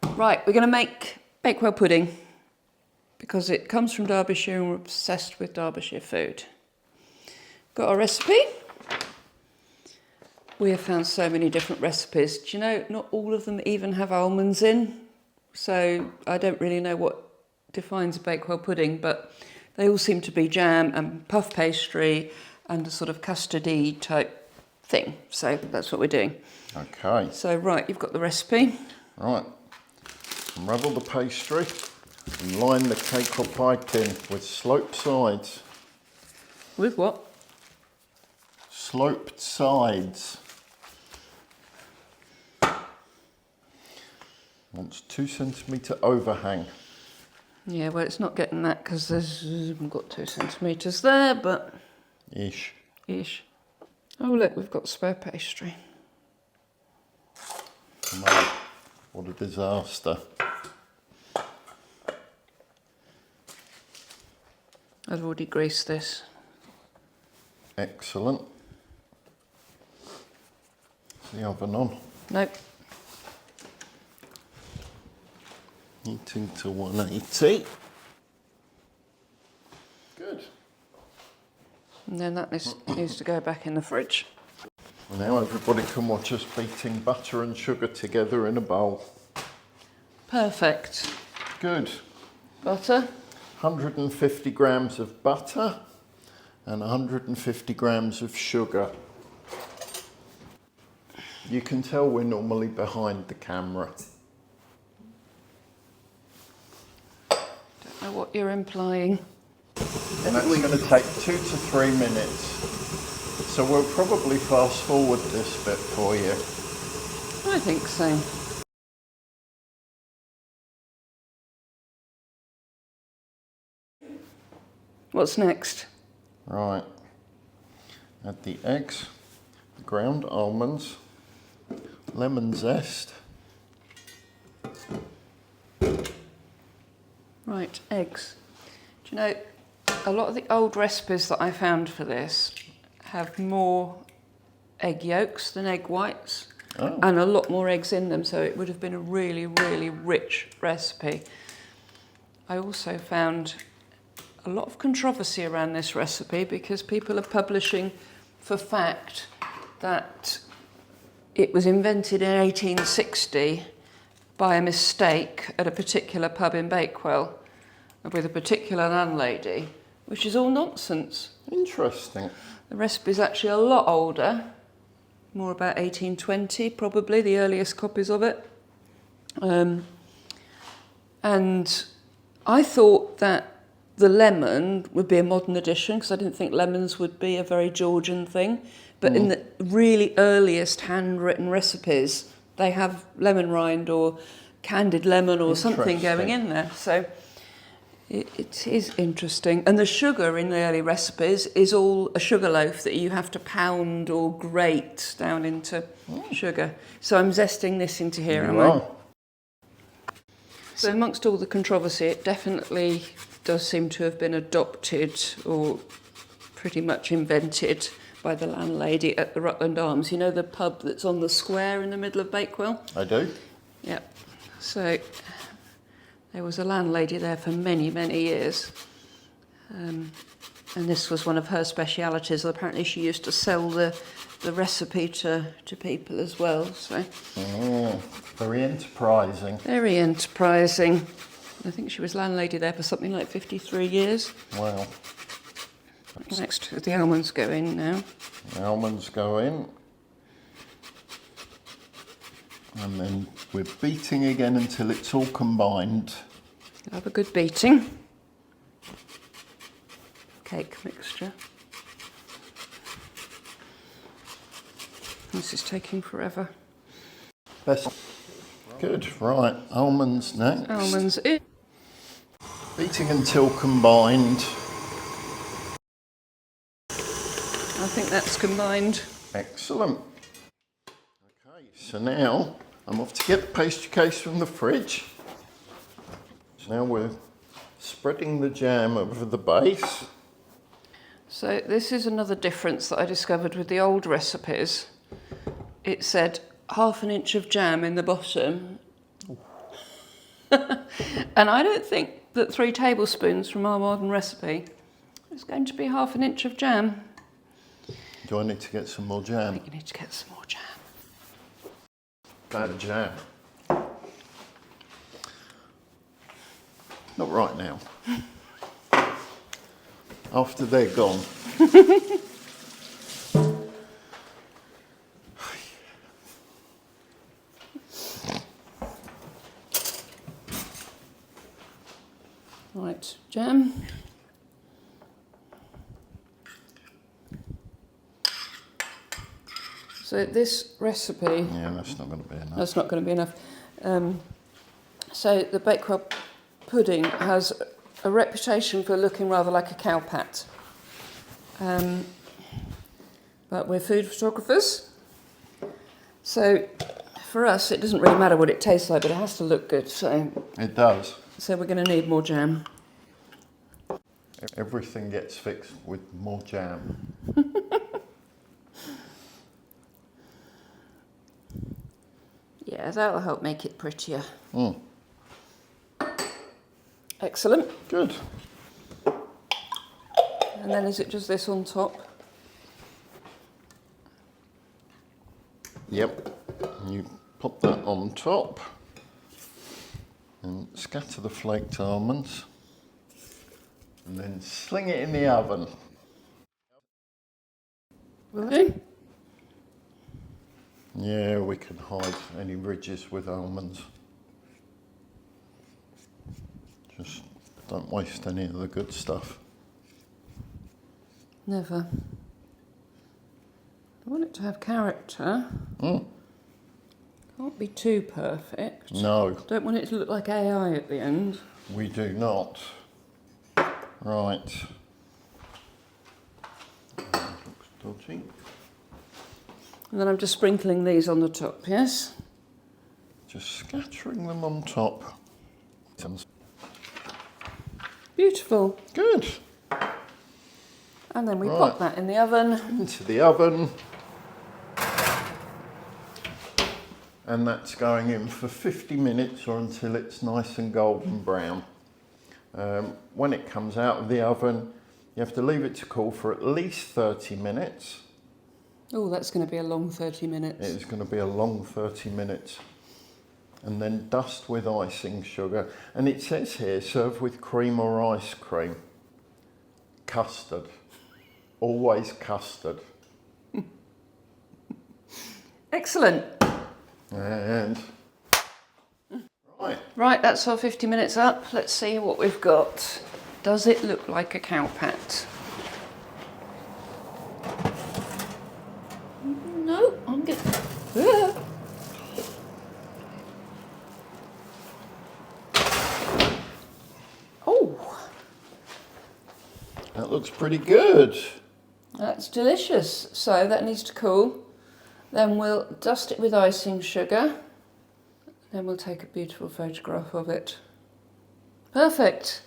Right, we're going to make Bakewell pudding because it comes from Derbyshire and we're obsessed with Derbyshire food. Got our recipe. We have found so many different recipes. Do you know, not all of them even have almonds in. So I don't really know what defines a Bakewell pudding, but they all seem to be jam and puff pastry and a sort of custardy type thing. So that's what we're doing. Okay. So right, you've got the recipe. Right. Unravel the pastry and line the cake or pie tin with sloped sides. With what? Sloped sides. Wants 2 centimetre overhang. Yeah, well, it's not getting that because we've got 2 centimetres there, but... Ish. Oh, look, we've got spare pastry. Man, what a disaster. I've already greased this. Excellent. Is the oven on? Nope. Heating to 180. Good. And then that needs to go back in the fridge. Now everybody can watch us beating butter and sugar together in a bowl. Perfect. Good. Butter. 150 grams of butter and 150 grams of sugar. You can tell we're normally behind the camera. Don't know what you're implying. And that's going to take 2 to 3 minutes. So we'll probably fast forward this bit for you. I think so. What's next? Right. Add the eggs, the ground almonds, lemon zest. Right, eggs. Do you know, a lot of the old recipes that I found for this have more egg yolks than egg whites. Oh. And a lot more eggs in them, so it would have been a really, really rich recipe. I also found a lot of controversy around this recipe because people are publishing for fact that it was invented in 1860 by a mistake at a particular pub in Bakewell with a particular landlady, which is all nonsense. Interesting. The recipe is actually a lot older, more about 1820 probably, the earliest copies of it. And I thought that the lemon would be a modern addition because I didn't think lemons would be a very Georgian thing. But in the really earliest handwritten recipes, they have lemon rind or candied lemon or something going in there. So it is interesting. And the sugar in the early recipes is all a sugar loaf that you have to pound or grate down into sugar. So I'm zesting this into here, am I? So amongst all the controversy, it definitely does seem to have been adopted or pretty much invented by the landlady at the Rutland Arms. You know the pub that's on the square in the middle of Bakewell? I do. Yep. So there was a landlady there for many, many years. And this was one of her specialities. Apparently she used to sell the recipe to people as well. So Very enterprising. Very enterprising. I think she was landlady there for something like 53 years. Wow. Next, the almonds go in now. The almonds go in. And then we're beating again until it's all combined. Have a good beating. Cake mixture. This is taking forever. Best. Good, right, almonds next. Almonds in. Beating until combined. I think that's combined. Excellent. Okay, so now I'm off to get the pastry case from the fridge. So now we're spreading the jam over the base. So this is another difference that I discovered with the old recipes. It said 1/2 inch of jam in the bottom And I don't think that 3 tablespoons from our modern recipe is going to be ½ an inch of jam. Do I need to get some more I jam? think you need to get some more jam. Bad jam. Not right now. After they're gone. Right, jam. So this recipe, Yeah, that's not going to be enough. that's not going to be enough. So the Bakewell pudding has a reputation for looking rather like a cow pat. But we're food photographers. So for us, it doesn't really matter what it tastes like, but it has to look good. So It does. we're going to need more jam. Everything gets fixed with more jam. Yeah, that'll help make it prettier. Mm. Excellent. Good. And then is it just this on top? Yep. You pop that on top and scatter the flaked almonds and then sling it in the oven. Really? Yeah, we can hide any ridges with almonds. Just don't waste any of the good stuff. Never. I want it to have character. Mm. Can't be too perfect. No, Don't want it to look like AI at the end. we do not. Right. That looks dodgy. And then I'm just sprinkling these on the top, yes? Just scattering them on top. Beautiful. Good. And then we Right. pop that in the oven. Into the oven. And that's going in for 50 minutes or until it's nice and golden brown. When it comes out of the oven, you have to leave it to cool for at least 30 minutes. Oh, that's going to be a long 30 minutes. It's going to be a long 30 minutes. And then dust with icing sugar. And it says here, serve with cream or ice cream. Custard. Always custard. Excellent. And right. Right, that's our 50 minutes up. Let's see what we've got. Does it look like a cow pat? No, I'm good. Oh, That looks pretty good. that's delicious. So that needs to cool. Then we'll dust it with icing sugar. Then we'll take a beautiful photograph of it. Perfect.